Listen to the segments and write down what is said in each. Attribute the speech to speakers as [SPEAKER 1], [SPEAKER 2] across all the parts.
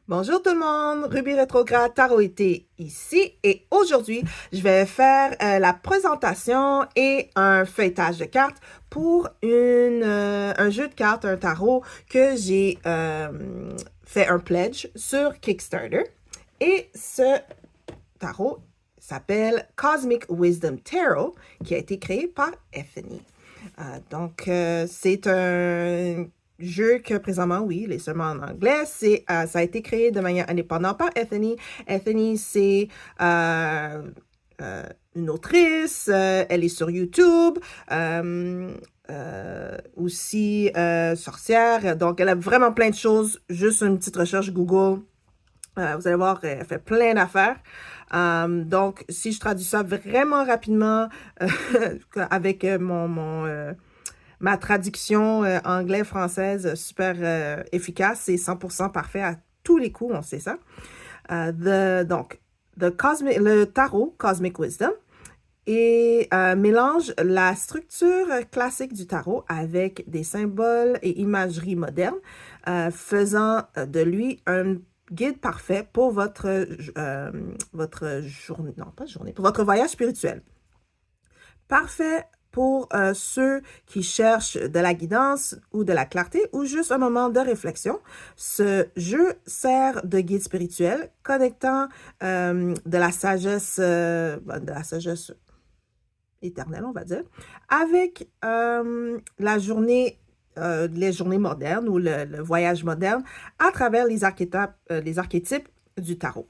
[SPEAKER 1] Bonjour tout le monde, Ruby Rétrograde Tarot été ici et aujourd'hui, je vais faire la présentation et un feuilletage de cartes pour un jeu de cartes, un tarot que j'ai fait un pledge sur Kickstarter. Et ce tarot s'appelle Cosmic Wisdom Tarot qui a été créé par Ethany. C'est un jeu que présentement, oui, il est seulement en anglais. Ça a été créé de manière indépendante par Ethany. Ethany, c'est une autrice. Elle est sur YouTube. Aussi sorcière. Donc, elle a vraiment plein de choses. Juste une petite recherche Google. Vous allez voir, elle fait plein d'affaires. Donc, si je traduis ça vraiment rapidement avec ma traduction anglais-française super efficace, c'est 100% parfait à tous les coups, on sait ça. Donc, le tarot Cosmic Wisdom et mélange la structure classique du tarot avec des symboles et imagerie moderne, faisant de lui un guide parfait pour votre journée, non pas journée, pour votre voyage spirituel. Parfait pour ceux qui cherchent de la guidance ou de la clarté ou juste un moment de réflexion. Ce jeu sert de guide spirituel, connectant de la sagesse éternelle, on va dire, avec les journées modernes ou le voyage moderne à travers les archétypes du tarot.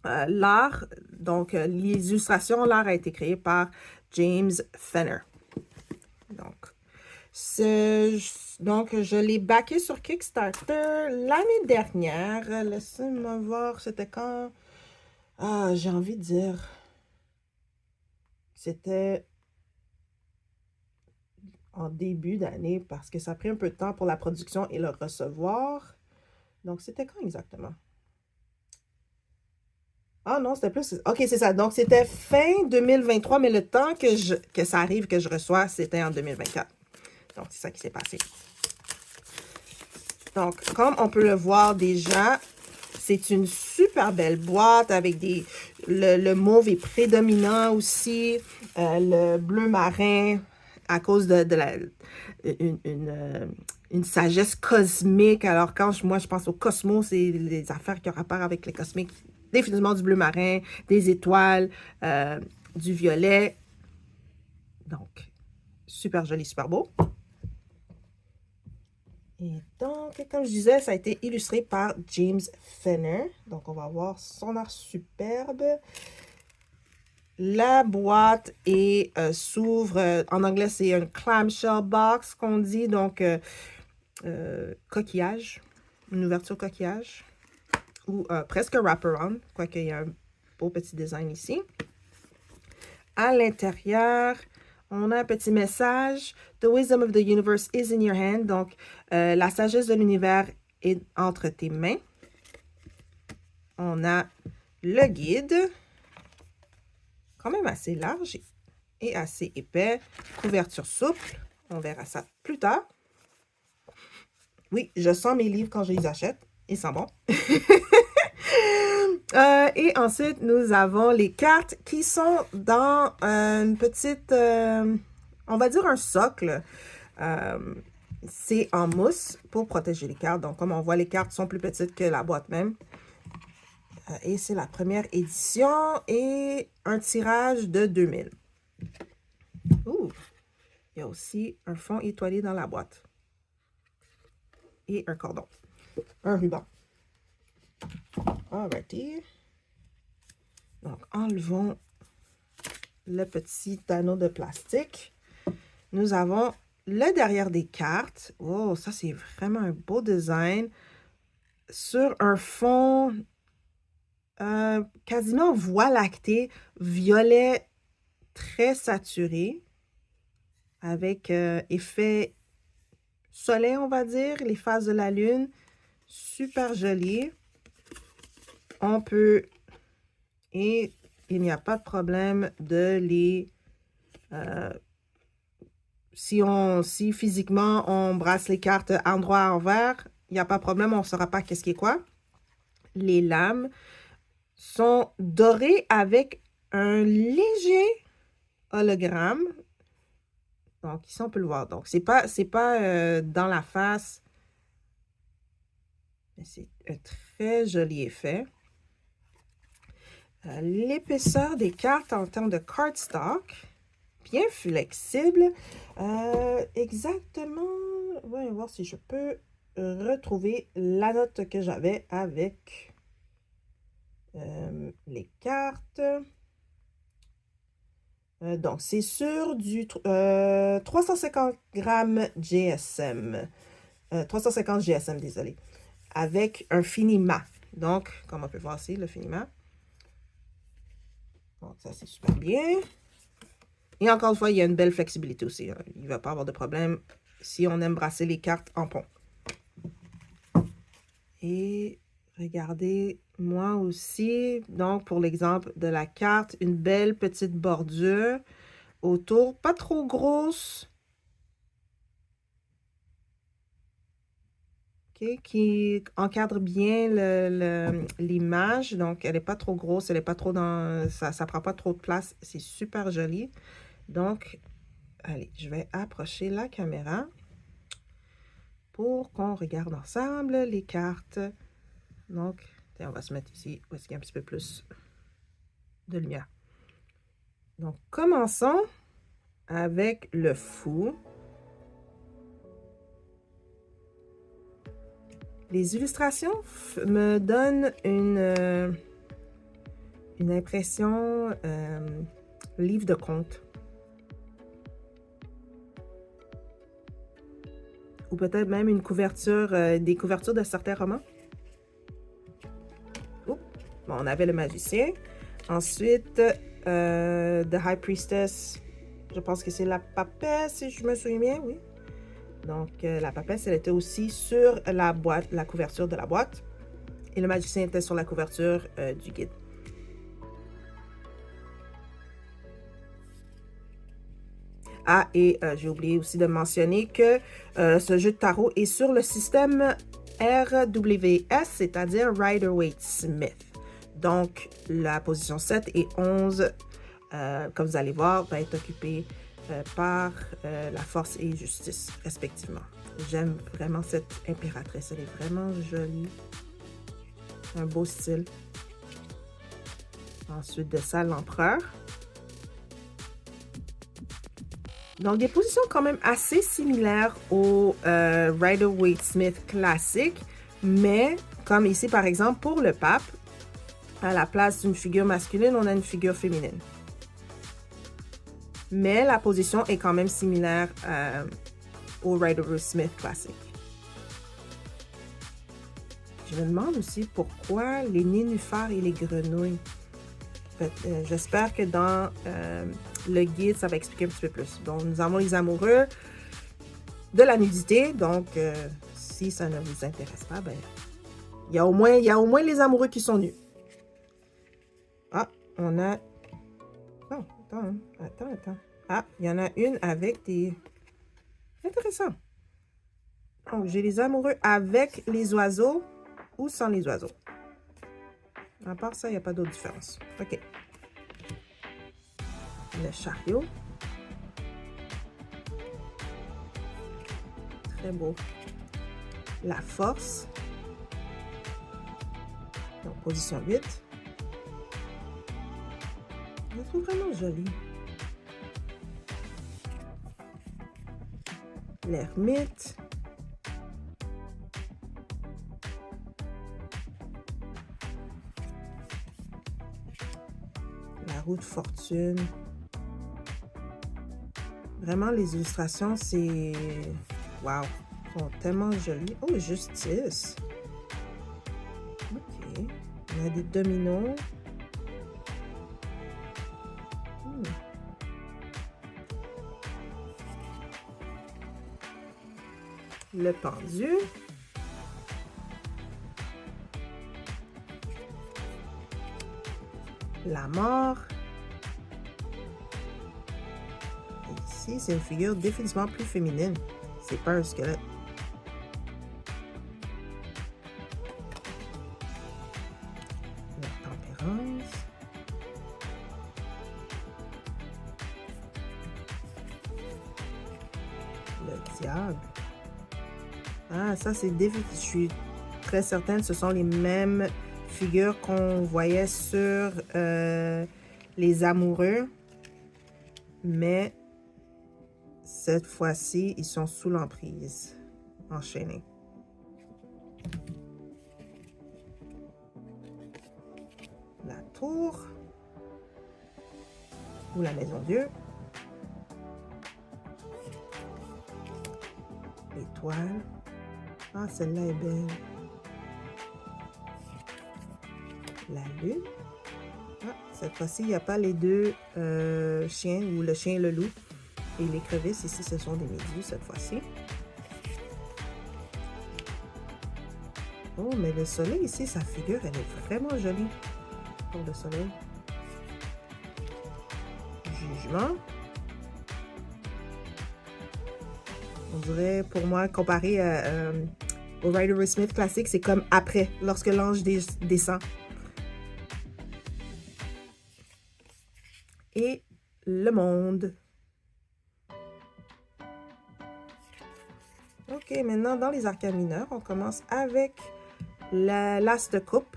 [SPEAKER 1] L'art, donc les illustrations, l'art a été créé par James Fenner. Donc, je l'ai backé sur Kickstarter l'année dernière. Laissez-moi voir, c'était quand? Ah, j'ai envie de dire, c'était en début d'année parce que ça a pris un peu de temps pour la production et le recevoir. Donc, c'était quand exactement? Ah non, c'était plus. OK, c'est ça. Donc, c'était fin 2023, mais le temps que ça arrive, que je reçois, c'était en 2024. Donc, c'est ça qui s'est passé. Donc, comme on peut le voir déjà, c'est une super belle boîte avec le mauve est prédominant aussi, le bleu marin à cause une sagesse cosmique. Alors, moi, je pense au cosmos, c'est les affaires qui ont rapport avec les cosmiques. Définitivement du bleu marin, des étoiles, du violet. Donc, super joli, super beau. Et donc, comme je disais, ça a été illustré par James Fenner. Donc, on va voir son art superbe. La boîte s'ouvre, en anglais, c'est un clamshell box qu'on dit, donc coquillage, une ouverture coquillage, ou presque wraparound, quoique il y a un beau petit design ici. À l'intérieur, on a un petit message. The wisdom of the universe is in your hand. Donc, la sagesse de l'univers est entre tes mains. On a le guide, quand même assez large et assez épais. Couverture souple. On verra ça plus tard. Oui, je sens mes livres quand je les achète. Ils sont bons. Et ensuite, nous avons les cartes qui sont dans une petite, on va dire un socle. C'est en mousse pour protéger les cartes. Donc, comme on voit, les cartes sont plus petites que la boîte même. Et c'est la première édition et un tirage de 2000. Ouh! Il y a aussi un fond étoilé dans la boîte. Et un cordon. Un ruban. Alrighty. Donc, enlevons le petit anneau de plastique. Nous avons le derrière des cartes. Oh, ça, c'est vraiment un beau design. Sur un fond quasiment voie lactée, violet très saturé, avec effet soleil, on va dire, les phases de la lune. Super joli. On peut, et il n'y a pas de problème de les... si physiquement on brasse les cartes endroit à envers, il n'y a pas de problème, on ne saura pas qu'est-ce qui est quoi. les lames sont dorées avec un léger hologramme. Donc, ici, on peut le voir. Donc, c'est pas dans la face. Mais c'est un très joli effet. L'épaisseur des cartes en termes de cardstock, bien flexible. Exactement, voyons voir si je peux retrouver la note que j'avais avec les cartes. Donc, c'est sur du 350 grammes GSM. 350 GSM, désolé. Avec un fini mat. Donc, comme on peut voir ici, le fini mat. Donc, ça, c'est super bien. Et encore une fois, il y a une belle flexibilité aussi. Hein. Il ne va pas avoir de problème si on aime brasser les cartes en pont. Et regardez, moi aussi, donc pour l'exemple de la carte, une belle petite bordure autour, pas trop grosse. Okay, qui encadre bien l'image. Donc, elle n'est pas trop grosse, elle n'est pas trop dans... Ça ne prend pas trop de place. C'est super joli. Donc, allez, je vais approcher la caméra pour qu'on regarde ensemble les cartes. Donc, on va se mettre ici où est-ce qu'il y a un petit peu plus de lumière. Donc, commençons avec le fou. Les illustrations me donnent une impression livre de conte. Ou peut-être même une couverture, des couvertures de certains romans. Oups. Bon, on avait le magicien. Ensuite, The High Priestess. Je pense que c'est la papesse, si je me souviens bien, oui. Donc, la papesse, elle était aussi sur la boîte, la couverture de la boîte. Et le magicien était sur la couverture du guide. Ah, et j'ai oublié aussi de mentionner que ce jeu de tarot est sur le système RWS, c'est-à-dire Rider-Waite-Smith. Donc, la position 7 et 11, comme vous allez voir, va être occupée par la force et justice, respectivement. J'aime vraiment cette impératrice. Elle est vraiment jolie. Un beau style. Ensuite de ça, l'empereur. Donc, des positions quand même assez similaires au Rider-Waite-Smith classique, mais comme ici, par exemple, pour le pape, à la place d'une figure masculine, on a une figure féminine. Mais la position est quand même similaire au Rider-Waite-Smith classique. Je me demande aussi pourquoi les nénuphars et les grenouilles. J'espère que dans le guide, ça va expliquer un petit peu plus. Donc, nous avons les amoureux de la nudité. Donc, si ça ne vous intéresse pas, ben, il y a au moins les amoureux qui sont nus. Ah, on a... Oh, attends. Ah, il y en a une avec des... Intéressant. Donc, j'ai les amoureux avec les oiseaux ou sans les oiseaux. À part ça, il n'y a pas d'autre différence. OK. Le chariot. Très beau. La force. Donc, position 8. Je le trouve vraiment joli. L'ermite. La roue de fortune. Vraiment, les illustrations, c'est... Wow! Sont tellement jolies. Oh, justice! OK. On a des dominos. Le pendu. La mort. Et ici, c'est une figure définitivement plus féminine. C'est pas un squelette. l'espérance. Le diable. Ah, ça c'est difficile. Je suis très certaine que ce sont les mêmes figures qu'on voyait sur les amoureux. Mais cette fois-ci, ils sont sous l'emprise. Enchaînés. La tour. Ou la maison Dieu. L'étoile. Ah, celle-là est belle. La lune. Ah, cette fois-ci, il n'y a pas les deux chiens, ou le chien et le loup. Et les crevisses, ici, ce sont des méduses cette fois-ci. Oh, mais le soleil ici, sa figure, elle est vraiment jolie pour le soleil. Jugement. On dirait, pour moi, comparé au Rider-Waite-Smith classique, c'est comme après, lorsque l'ange descend. Et le monde. Ok, maintenant, dans les arcanes mineurs, on commence avec l'as de coupe.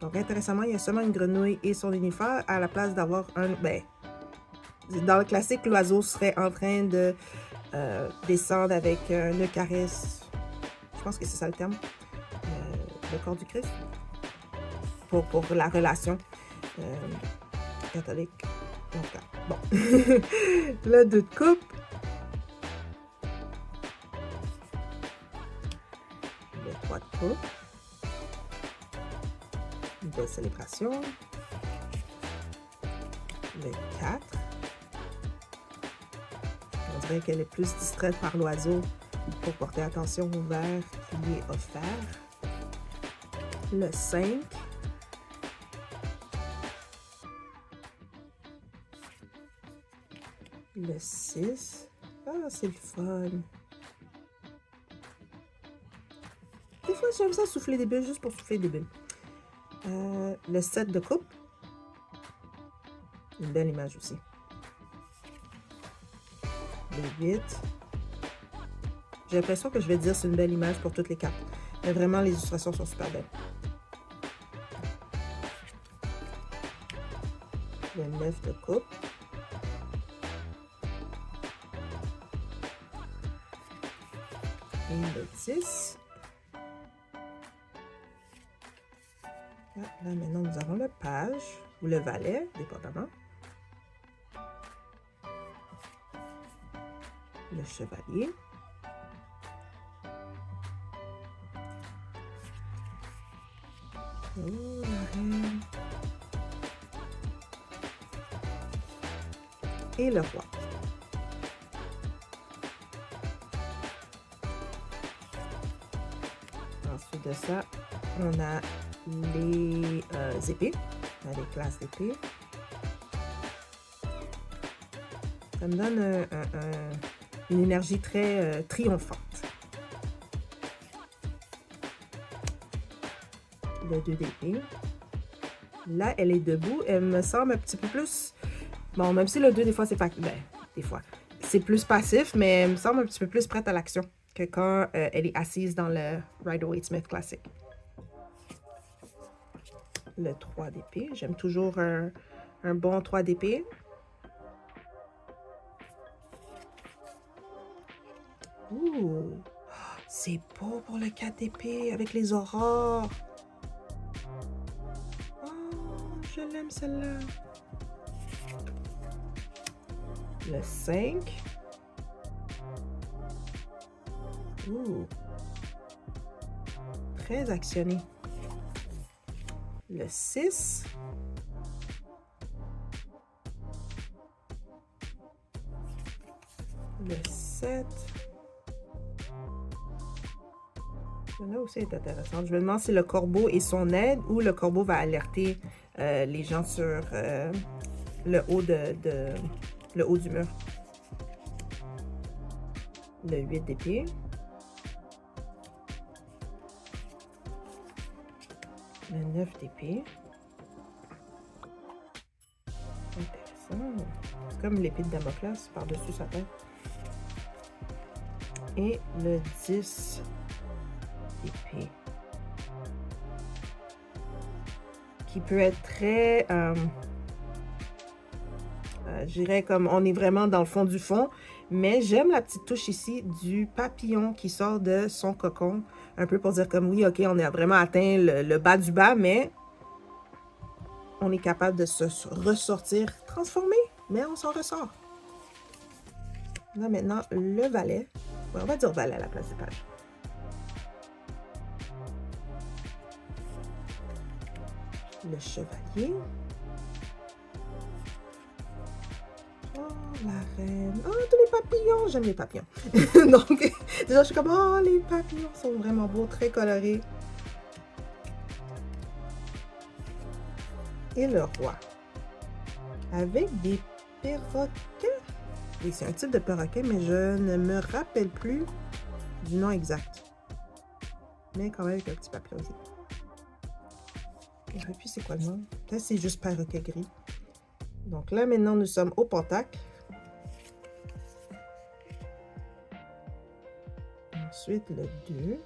[SPEAKER 1] Donc, intéressamment, il y a seulement une grenouille et son univers à la place d'avoir un... Ben, dans le classique, l'oiseau serait en train de descendre avec le charisme. Je pense que c'est ça le terme. Le corps du Christ. Pour la relation catholique. Donc, bon. Le 2 de coupe. Le 3 de coupe. Une belle célébration. Le 4. On dirait qu'elle est plus distraite par l'oiseau pour porter attention au verre qui lui est offert. Le 5. Le 6. Ah, c'est le fun. Des fois, j'aime ça souffler des bulles juste pour souffler des bulles. Le 7 de coupe. Une belle image aussi. Le 8. J'ai l'impression que je vais dire c'est une belle image pour toutes les cartes. Mais vraiment, les illustrations sont super belles. Le 9 de coupe. Et le 10. Ah, là, maintenant, nous avons le page ou le valet, dépendamment. Le chevalier. Oh, la reine. Et le roi. Ensuite de ça, on a les épées. On a les classes d'épées. Ça me donne une énergie très triomphante. Le 2 d'épée. Là, elle est debout. Elle me semble un petit peu plus... Bon, même si le 2, des fois, c'est pas... Ben, des fois. C'est plus passif, mais elle me semble un petit peu plus prête à l'action que quand elle est assise dans le Rider-Waite-Smith classique. Le 3 d'épée. J'aime toujours un bon 3 d'épée. Ouh! C'est beau pour le 4 d'épée avec les aurores. Oh, je l'aime celle-là. Le 5. Ouh! Très actionné. Le 6. Le 7. Celle-là aussi est intéressante. Je me demande si le corbeau est son aide ou le corbeau va alerter les gens sur le haut le haut du mur. Le 8 d'épée. Le 9 d'épée. Intéressant. C'est comme l'épée de Damoclès par-dessus sa tête. Et le 10 d'épée. Qui peut être très... je dirais comme on est vraiment dans le fond du fond. Mais j'aime la petite touche ici du papillon qui sort de son cocon. Un peu pour dire comme oui, ok, on a vraiment atteint le bas du bas, mais on est capable de se ressortir transformé, mais on s'en ressort. Là maintenant, le valet. Ouais, on va dire valet à la place des pages. Le chevalier. Oh, la reine. Oh, tous les papillons. J'aime les papillons. Donc, déjà, je suis comme, oh, les papillons sont vraiment beaux, très colorés. Et le roi. Avec des perroquets. Oui, c'est un type de perroquet, mais je ne me rappelle plus du nom exact. Mais quand même avec un petit papillon aussi. Et puis, c'est quoi le nom? Peut-être c'est juste perroquet gris. Donc là, maintenant, nous sommes au pentacle. Ensuite, le 2.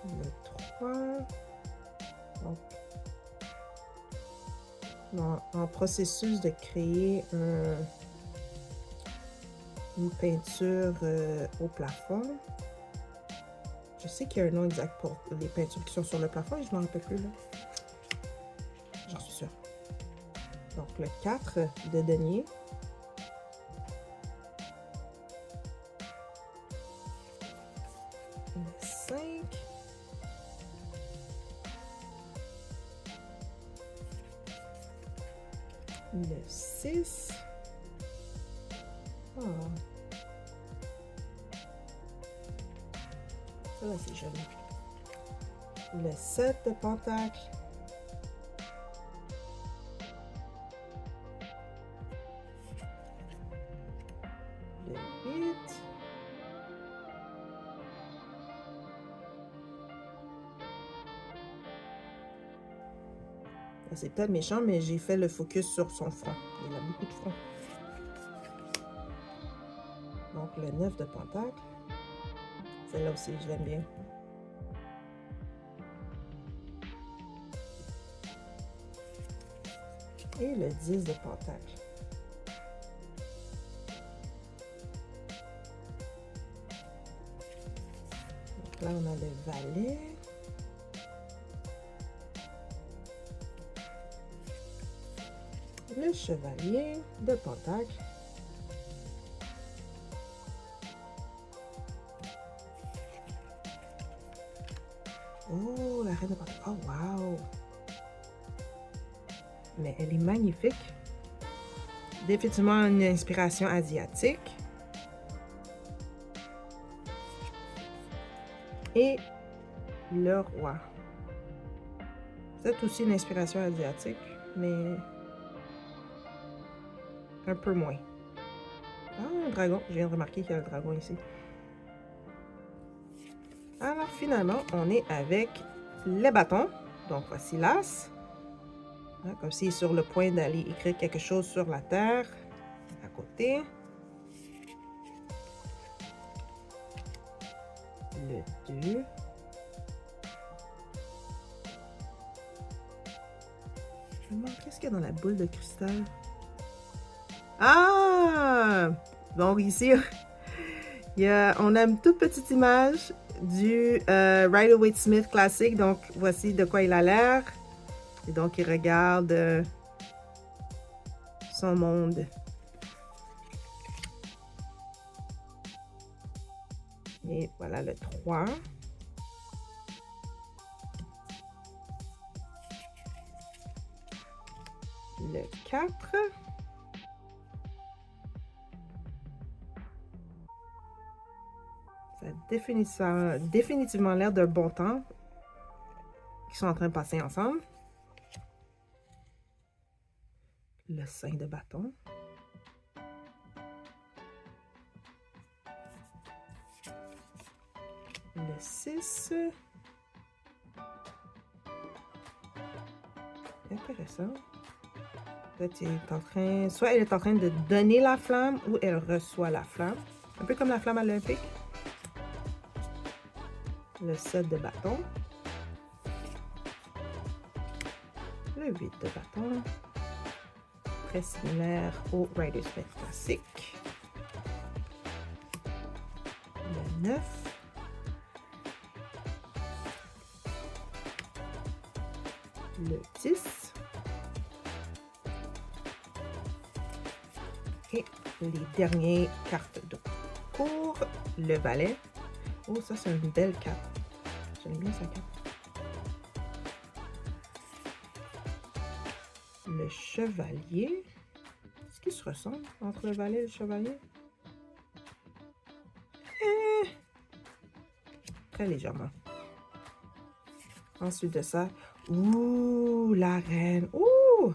[SPEAKER 1] Le 3. Donc, en processus de créer une peinture au plafond. Je sais qu'il y a un nom exact pour les peintures qui sont sur le plafond et je ne m'en rappelle plus là. J'en suis sûre. Donc le 4 de denier. Le 5. Le 6. Oh. Ça là, c'est joli. Le 7 de pentacle. Le 8. C'est peut-être méchant, mais j'ai fait le focus sur son front. Il a beaucoup de front. Donc, le 9 de pentacle. Celle-là aussi, je l'aime bien. Et le 10 de pentacle. Donc là, on a le valet. Le chevalier de pentacle. Oh, la reine de pentacle. Oh, wow! Mais elle est magnifique. Définitivement une inspiration asiatique. Et le roi. C'est aussi une inspiration asiatique, mais un peu moins. Ah, un dragon. Je viens de remarquer qu'il y a un dragon ici. Alors, finalement, on est avec les bâtons. Donc, voici l'as. Comme s'il est sur le point d'aller écrire quelque chose sur la terre. À côté. Le 2. Je me demande qu'est-ce qu'il y a dans la boule de cristal. Ah! Donc, ici, on a une toute petite image du Rider-Waite-Smith classique. Donc, voici de quoi il a l'air. Et donc, il regarde son monde. Et voilà le 3. Le 4. Ça a définitivement l'air d'un bon temps qu'ils sont en train de passer ensemble. Le 5 de bâton. Le 6. Intéressant. Peut-être soit elle est en train de donner la flamme ou elle reçoit la flamme. Un peu comme la flamme olympique. Le 7 de bâton. Le 8 de bâton. Très similaire au Rider Smith classique. Le 9. Le 10. Et les dernières cartes de cours, le valet. Oh, ça, c'est une belle carte. J'aime bien sa carte. Le chevalier. Est-ce qu'il se ressemble entre le valet et le chevalier? Très légèrement. Ensuite de ça, ouh, la reine. Ouh!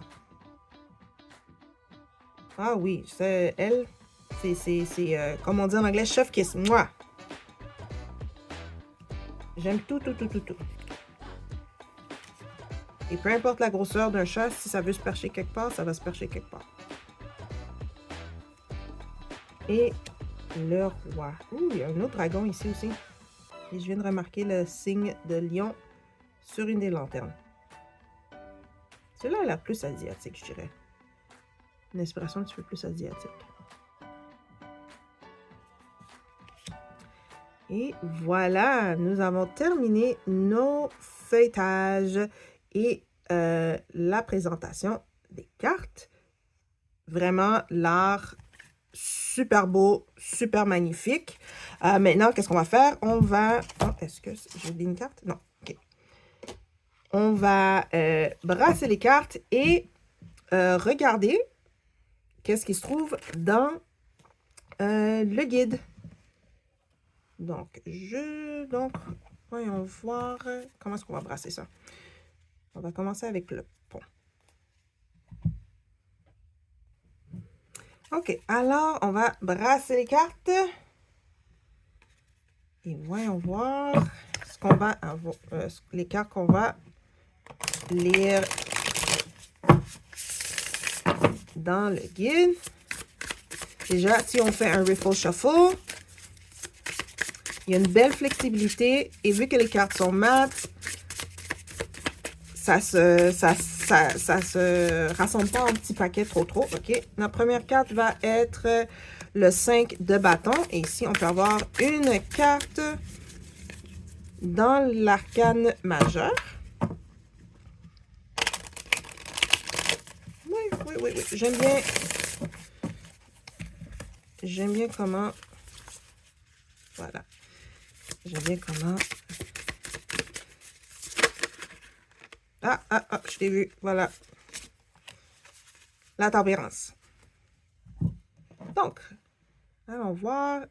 [SPEAKER 1] Ah oui, c'est elle. C'est comme on dit en anglais, chef kiss. Moi. J'aime tout. Et peu importe la grosseur d'un chat, si ça veut se percher quelque part, ça va se percher quelque part. Et le roi. Ouh, il y a un autre dragon ici aussi. Et je viens de remarquer le signe de lion sur une des lanternes. Celui-là a l'air plus asiatique, je dirais. Une inspiration un petit peu plus asiatique. Et voilà, nous avons terminé nos feuilletages et la présentation des cartes. Vraiment, l'art super beau, super magnifique. Maintenant, qu'est-ce qu'on va faire? On va... Oh, est-ce que j'ai oublié une carte? Non, ok. On va brasser les cartes et regarder qu'est-ce qui se trouve dans le guide. Donc, voyons voir comment est-ce qu'on va brasser ça. On va commencer avec le pont. OK, alors, on va brasser les cartes. Et voyons voir ce qu'on va avoir, les cartes qu'on va lire dans le guide. Déjà, si on fait un riffle shuffle, il y a une belle flexibilité. Et vu que les cartes sont mates, ça se rassemble pas en petits paquets trop. OK? La première carte va être le 5 de bâton. Et ici, on peut avoir une carte dans l'arcane majeur. Oui. J'aime bien comment... Voilà. J'aime bien comment... Ah, je t'ai vu. Voilà. La tempérance. Donc, allons voir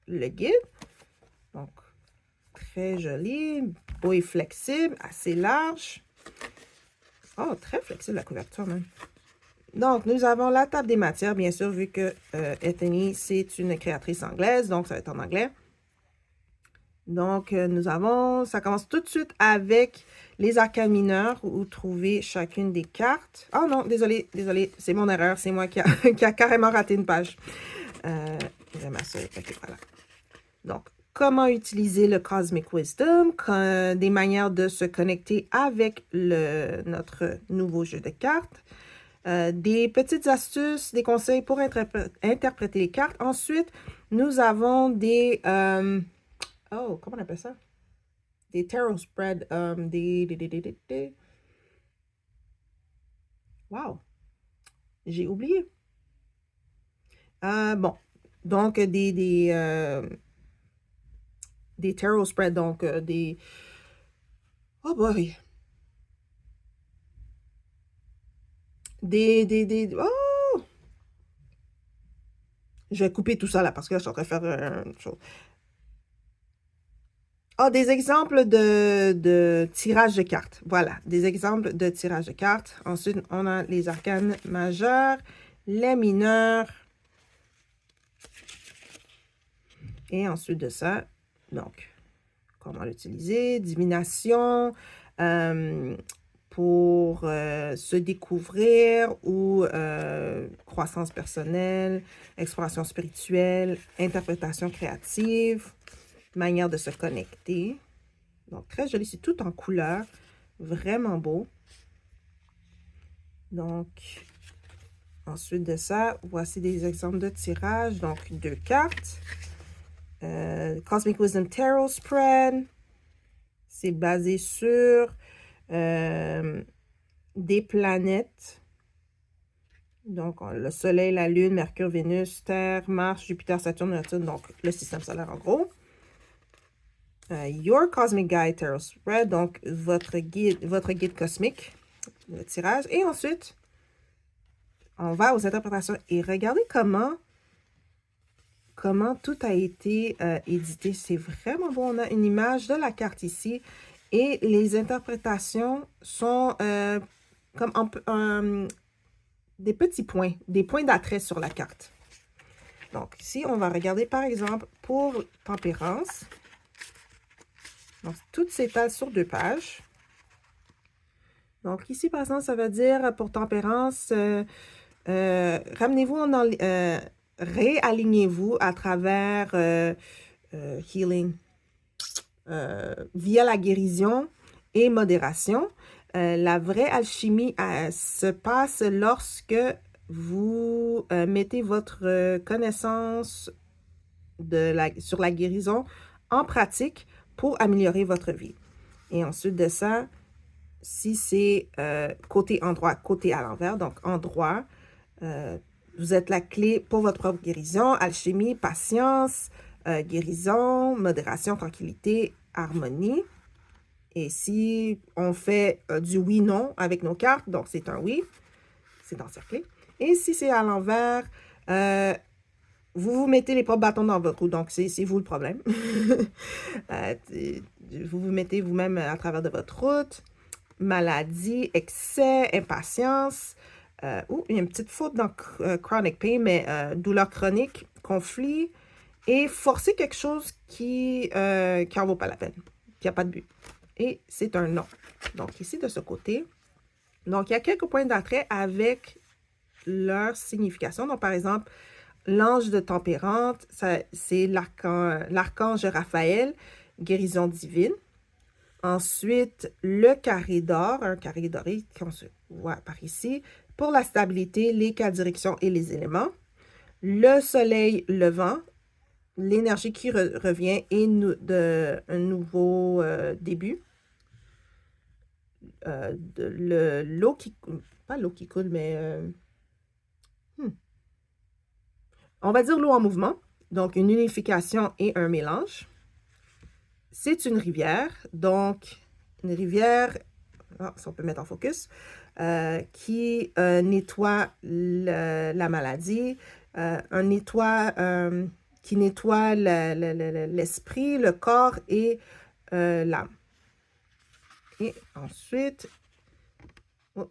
[SPEAKER 1] le guide. Donc, très joli, beau et flexible, assez large. Oh, très flexible la couverture même. Donc, nous avons la table des matières, bien sûr, vu que Ethany, c'est une créatrice anglaise, donc ça va être en anglais. Donc, ça commence tout de suite avec les arcanes mineurs où vous trouvez chacune des cartes. Oh non, désolé, c'est mon erreur, c'est moi qui a carrément raté une page. Je vais m'assurer. OK, voilà. Donc, comment utiliser le Cosmic Wisdom, des manières de se connecter avec notre nouveau jeu de cartes, des petites astuces, des conseils pour interpréter les cartes. Ensuite, nous avons des... oh, comment on appelle ça? Des tarot spread. Wow! J'ai oublié. Bon, donc des tarot spread, donc des... Oh boy! Oh! Je vais couper tout ça là parce que là, je suis en train de faire une chose. Ah, des exemples de tirage de cartes. Voilà, des exemples de tirage de cartes. Ensuite, on a les arcanes majeures, les mineurs. Et ensuite de ça, donc, comment l'utiliser, divination, pour se découvrir ou croissance personnelle, exploration spirituelle, interprétation créative, manière de se connecter. Donc, très joli. C'est tout en couleur. Vraiment beau. Donc, ensuite de ça, voici des exemples de tirage. Donc, 2 cartes. Cosmic Wisdom Tarot Spread. C'est basé sur des planètes. Donc, le Soleil, la Lune, Mercure, Vénus, Terre, Mars, Jupiter, Saturne, Neptune. Donc, le système solaire en gros. Your Cosmic Guide Tarot Spread. Donc, votre guide cosmique. Le tirage. Et ensuite, on va aux interprétations. Et regardez comment tout a été édité. C'est vraiment beau. On a une image de la carte ici. Et les interprétations sont comme des petits points, des points d'attrait sur la carte. Donc, ici, on va regarder, par exemple, pour Tempérance. Donc, tout s'étale sur 2 pages. Donc, ici, par exemple, ça veut dire, pour Tempérance, ramenez-vous réalignez-vous à travers healing, via la guérison et modération. La vraie alchimie se passe lorsque vous mettez votre connaissance sur la guérison en pratique pour améliorer votre vie. Et ensuite de ça, si c'est côté endroit, côté à l'envers, donc endroit, vous êtes la clé pour votre propre guérison, alchimie, patience, guérison, modération, tranquillité, harmonie. Et si on fait du oui-non avec nos cartes, donc c'est un oui, c'est encerclé. Et si c'est à l'envers, vous vous mettez les propres bâtons dans votre roue, donc c'est vous le problème. Vous vous mettez vous-même à travers de votre route. Maladie, excès, impatience. Il y a une petite faute dans chronic pain, mais douleur chronique, conflit. Et forcer quelque chose qui en vaut pas la peine, qui n'a pas de but. Et c'est un non. Donc, ici, de ce côté. Donc, il y a quelques points d'attrait avec leur signification. Donc, par exemple, l'ange de tempérante, c'est l'archange Raphaël, guérison divine. Ensuite, le carré d'or, un carré doré qu'on se voit par ici, pour la stabilité, les 4 directions et les éléments. Le soleil levant, l'énergie qui revient et un nouveau début. L'eau qui coule, pas l'eau qui coule, mais on va dire l'eau en mouvement. Donc, une unification et un mélange. C'est une rivière, donc une rivière, si on peut mettre en focus, qui nettoie la maladie, qui nettoie l'esprit, le corps et l'âme. Et ensuite,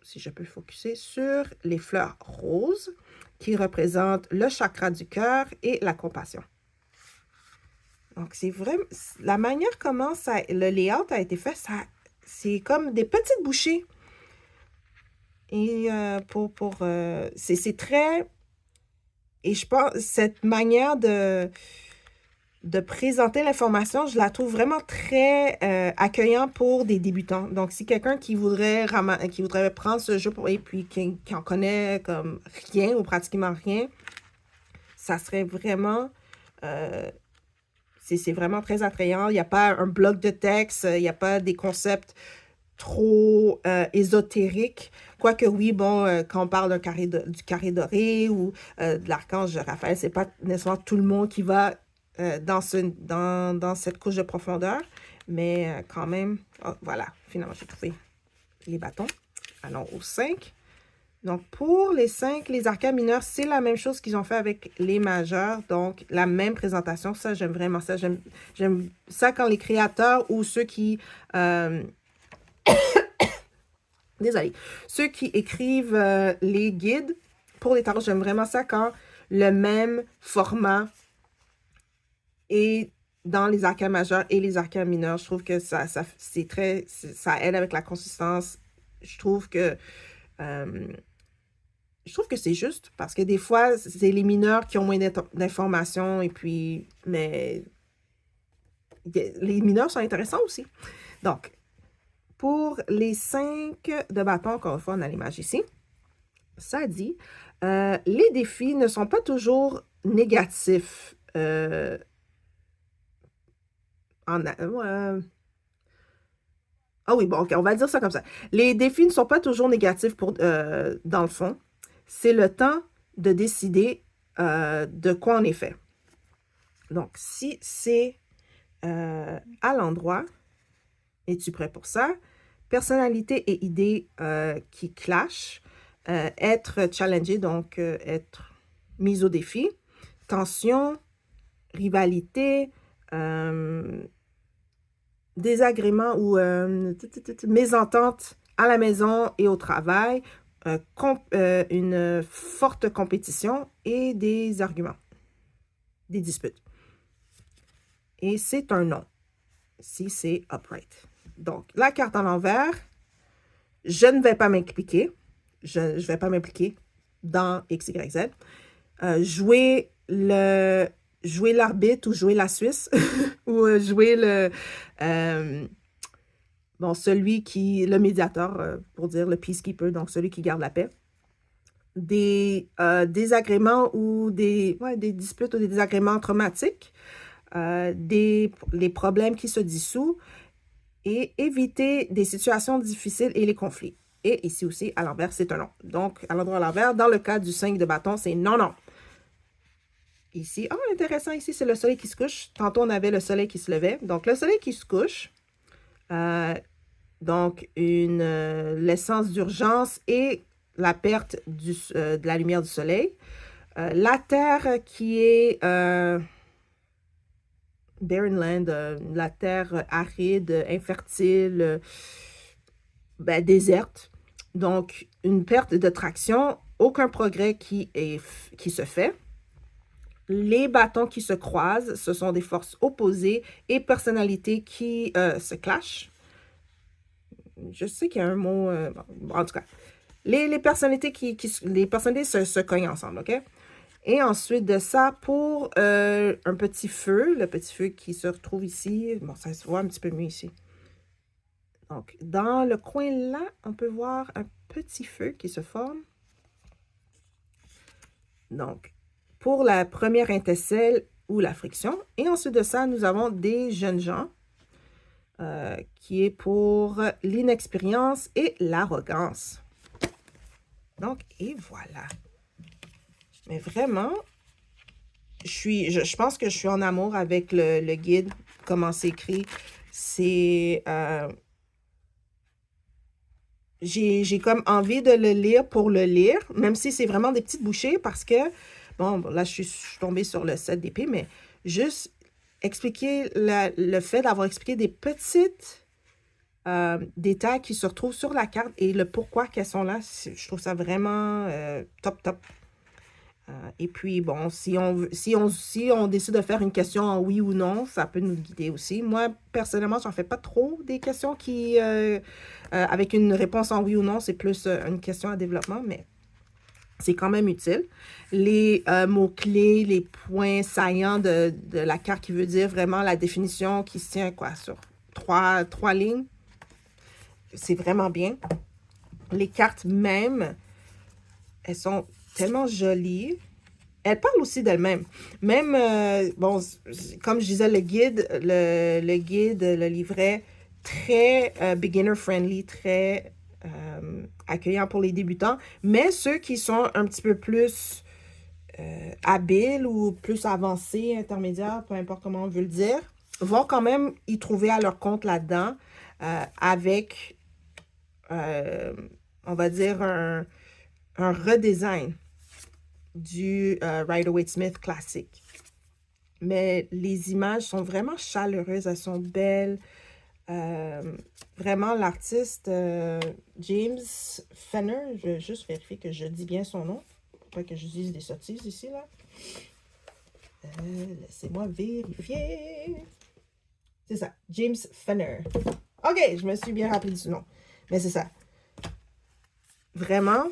[SPEAKER 1] si je peux focuser sur les fleurs roses qui représentent le chakra du cœur et la compassion. Donc, c'est vraiment, la manière comment le layout a été fait, c'est comme des petites bouchées. Et c'est très, et je pense, cette manière de présenter l'information, je la trouve vraiment très accueillante pour des débutants. Donc, si quelqu'un qui voudrait prendre ce jeu et puis qui en connaît comme rien ou pratiquement rien, ça serait vraiment... c'est vraiment très attrayant. Il n'y a pas un bloc de texte, il n'y a pas des concepts trop ésotériques. Quoique oui, bon, quand on parle du carré doré ou de l'archange Raphaël, c'est pas nécessairement tout le monde qui va dans cette couche de profondeur. Mais quand même, voilà, finalement, j'ai trouvé les bâtons. Allons au 5. Donc, pour les 5, les arcans mineurs, c'est la même chose qu'ils ont fait avec les majeurs. Donc, la même présentation. Ça, j'aime vraiment ça. J'aime ça quand les créateurs ou ceux qui... désolée. Ceux qui écrivent les guides pour les tarots, j'aime vraiment ça quand le même format est dans les arcanes majeurs et les arcanes mineurs. Je trouve que ça aide avec la consistance. Je trouve que c'est juste parce que des fois, c'est les mineurs qui ont moins d'informations et puis, mais les mineurs sont intéressants aussi. Donc, pour les 5 de bâton, encore une fois, on a l'image ici. Ça dit, les défis ne sont pas toujours négatifs. Ah oui, bon, ok, on va dire ça comme ça. Les défis ne sont pas toujours négatifs dans le fond. C'est le temps de décider de quoi on est fait. Donc, si c'est à l'endroit, es-tu prêt pour ça? Personnalité et idées qui clashent. Être challengé, donc être mis au défi. Tension, rivalité, désagrément ou mésentente à la maison et au travail, une forte compétition et des arguments, des disputes. Et c'est un non, si c'est upright. Donc, la carte à l'envers, je ne vais pas m'impliquer. Je ne vais pas m'impliquer dans X, Y, Z. Jouer l'arbitre ou jouer la Suisse ou jouer le médiateur, pour dire le peacekeeper, donc celui qui garde la paix. Des désagréments ou des disputes ou des désagréments traumatiques, les problèmes qui se dissouent et éviter des situations difficiles et les conflits. Et ici aussi, à l'envers, c'est un non. Donc, à l'endroit à l'envers, dans le cas du 5 de bâton, c'est non, non. Ici, intéressant, ici, c'est le soleil qui se couche. Tantôt, on avait le soleil qui se levait. Donc, le soleil qui se couche, donc l'essence d'urgence et la perte de la lumière du soleil. La terre qui est barren land, la terre aride, infertile, déserte. Donc, une perte de traction, aucun progrès qui se fait. Les bâtons qui se croisent, ce sont des forces opposées et personnalités qui se clashent. Je sais qu'il y a un mot... en tout cas, les personnalités les personnalités se cognent ensemble, OK? Et ensuite de ça, pour un petit feu, le petit feu qui se retrouve ici, bon, ça se voit un petit peu mieux ici. Donc, dans le coin là, on peut voir un petit feu qui se forme. Donc, pour la première intercelle ou la friction. Et ensuite de ça, nous avons des jeunes gens, qui est pour l'inexpérience et l'arrogance. Donc, et voilà. Mais vraiment, je pense que je suis en amour avec le guide, comment c'est écrit. C'est... j'ai comme envie de le lire pour le lire, même si c'est vraiment des petites bouchées parce que, bon, là, je suis tombée sur le 7 d'épée, mais juste expliquer le fait d'avoir expliqué des petites détails qui se retrouvent sur la carte et le pourquoi qu'elles sont là, je trouve ça vraiment top, top. Et puis, bon, si on décide de faire une question en oui ou non, ça peut nous guider aussi. Moi, personnellement, j'en fais pas trop des questions qui, avec une réponse en oui ou non, c'est plus une question à développement, mais c'est quand même utile. Les mots-clés, les points saillants de la carte qui veut dire vraiment la définition qui se tient quoi, sur trois lignes. C'est vraiment bien. Les cartes même, elles sont tellement jolies. Elles parlent aussi d'elles-mêmes. Même, bon, comme je disais, le guide, le livret, très beginner-friendly, très accueillant pour les débutants. Mais ceux qui sont un petit peu plus habiles ou plus avancés, intermédiaires, peu importe comment on veut le dire, vont quand même y trouver à leur compte là-dedans avec, on va dire, un redesign du Rider-Waite-Smith classique. Mais les images sont vraiment chaleureuses, elles sont belles. Vraiment, l'artiste James Fenner, je vais juste vérifier que je dis bien son nom, pour pas que je dise des sottises ici, là. Laissez-moi vérifier. C'est ça, James Fenner. OK, je me suis bien rappelé du nom. Mais c'est ça. Vraiment,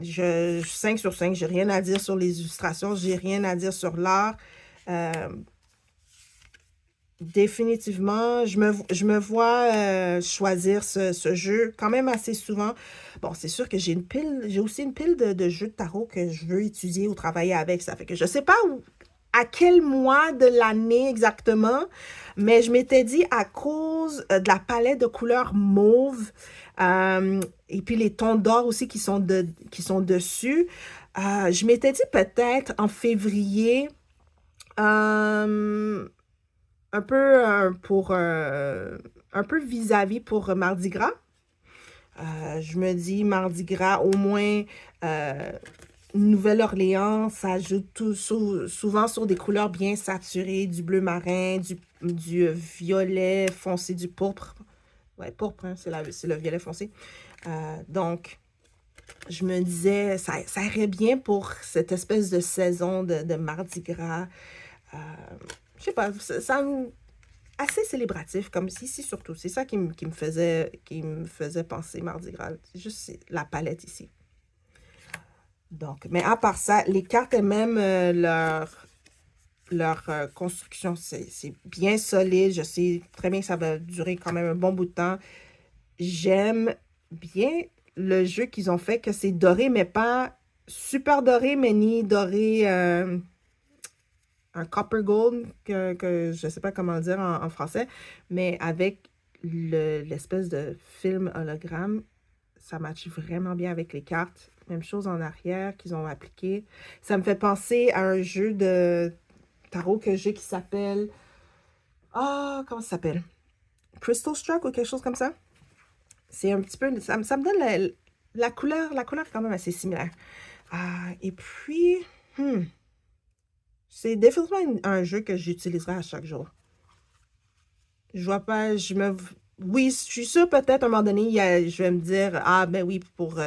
[SPEAKER 1] 5 sur 5, j'ai rien à dire sur les illustrations, j'ai rien à dire sur l'art. Définitivement, je me vois choisir ce jeu quand même assez souvent. Bon, c'est sûr que j'ai aussi une pile de jeux de tarot que je veux étudier ou travailler avec. Ça fait que je sais pas à quel mois de l'année exactement, mais je m'étais dit à cause de la palette de couleurs mauve et puis les tons d'or aussi qui sont dessus, je m'étais dit peut-être en février, un peu un peu vis-à-vis pour Mardi Gras. Je me dis Mardi Gras, au moins Nouvelle-Orléans, ça joue souvent sur des couleurs bien saturées, du bleu marin, du violet foncé, du pourpre. Ouais, pourpre, hein, c'est le violet foncé. Donc, je me disais, ça irait bien pour cette espèce de saison de Mardi Gras. Je sais pas, assez célébratif, comme ici surtout. C'est ça qui me faisait penser Mardi Gras. C'est juste la palette ici. Donc, mais à part ça, les cartes elles-mêmes, leur construction, c'est bien solide. Je sais très bien que ça va durer quand même un bon bout de temps. J'aime bien le jeu qu'ils ont fait, que c'est doré, mais pas super doré, mais ni doré un copper gold, que je ne sais pas comment le dire en français, mais avec l'espèce de film hologramme, ça matche vraiment bien avec les cartes. Même chose en arrière qu'ils ont appliqué. Ça me fait penser à un jeu de tarot que j'ai qui s'appelle... Ah, comment ça s'appelle? Crystal Struck ou quelque chose comme ça. C'est un petit peu... Ça me donne la couleur est quand même assez similaire. Et puis... c'est définitivement un jeu que j'utiliserai à chaque jour. Je vois pas, oui, je suis sûre peut-être à un moment donné, je vais me dire, ah ben oui, pour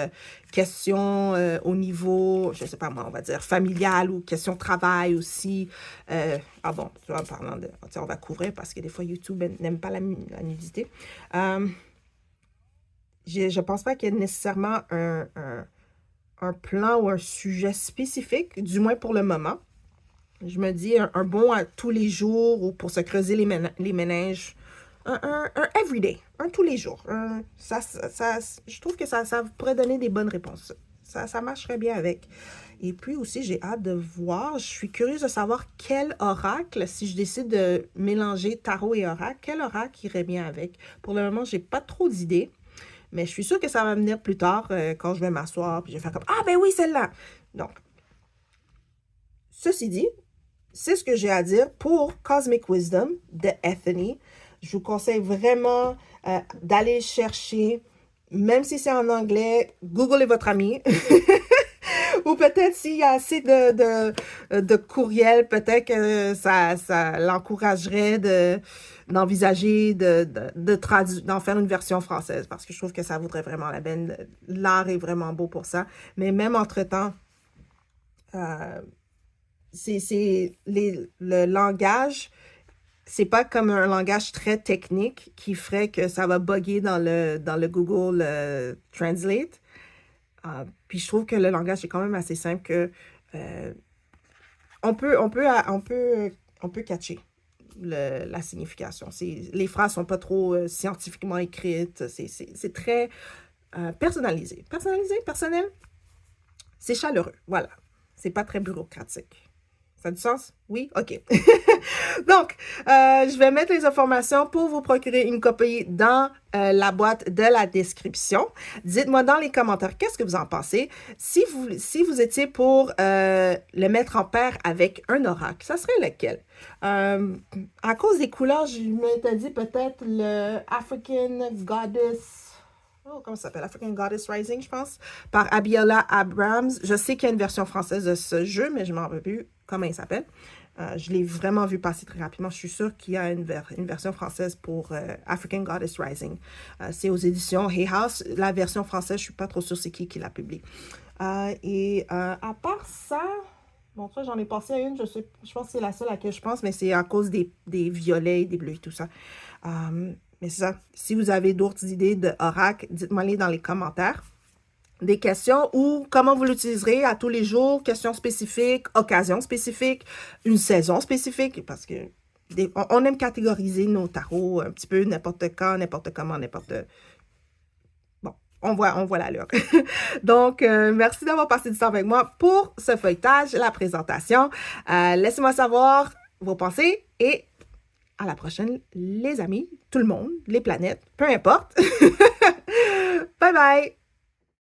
[SPEAKER 1] question au niveau, je sais pas moi, on va dire familial ou question travail aussi. Ah bon, tu vois, en parlant de, on va couvrir parce que des fois YouTube n'aime pas la nudité. Je pense pas qu'il y ait nécessairement un plan ou un sujet spécifique, du moins pour le moment. Je me dis un bon à tous les jours ou pour se creuser les méninges. Un everyday, un tous les jours. Je trouve que ça pourrait donner des bonnes réponses. Ça marcherait bien avec. Et puis aussi, j'ai hâte de voir. Je suis curieuse de savoir quel oracle, si je décide de mélanger tarot et oracle, quel oracle irait bien avec. Pour le moment, j'ai pas trop d'idées. Mais je suis sûre que ça va venir plus tard quand je vais m'asseoir. Puis je vais faire comme, ah ben oui, celle-là. Donc, ceci dit, c'est ce que j'ai à dire pour Cosmic Wisdom de Ethany. Je vous conseille vraiment d'aller chercher, même si c'est en anglais, googlez votre ami. Ou peut-être s'il y a assez de courriels, peut-être que ça l'encouragerait d'envisager d'en faire une version française, parce que je trouve que ça vaudrait vraiment la peine. L'art est vraiment beau pour ça. Mais même entre-temps, le langage, c'est pas comme un langage très technique qui ferait que ça va bugger dans le Google Translate. Puis je trouve que le langage est quand même assez simple que on peut catcher la signification. Les phrases sont pas trop scientifiquement écrites. C'est très personnalisé. Personnel, c'est chaleureux. Voilà. C'est pas très bureaucratique. Ça a du sens? Oui? OK. Donc, je vais mettre les informations pour vous procurer une copie dans la boîte de la description. Dites-moi dans les commentaires qu'est-ce que vous en pensez. Si vous étiez pour le mettre en paire avec un oracle, ça serait lequel? À cause des couleurs, je m'étais dit peut-être le African Goddess... Oh, comment ça s'appelle? African Goddess Rising, je pense, par Abiola Abrams. Je sais qu'il y a une version française de ce jeu, mais je ne m'en rappelle plus comment il s'appelle. Je l'ai vraiment vu passer très rapidement. Je suis sûre qu'il y a une version française pour African Goddess Rising. C'est aux éditions Hay House. La version française, je ne suis pas trop sûre c'est qui l'a publié. À part ça, Bon, ça, j'en ai passé à une, je pense que c'est la seule à laquelle je pense, mais c'est à cause des violets, des bleus et tout ça. Mais c'est ça. Si vous avez d'autres idées de oracle, dites-moi les dans les commentaires. Des questions ou comment vous l'utiliserez à tous les jours, questions spécifiques, occasions spécifiques, une saison spécifique, parce que on aime catégoriser nos tarots un petit peu n'importe quand, n'importe comment, n'importe... Bon, on voit l'allure. Donc, merci d'avoir passé du temps avec moi pour ce feuilletage, la présentation. Laissez-moi savoir vos pensées et à la prochaine, les amis, tout le monde, les planètes, peu importe. Bye bye!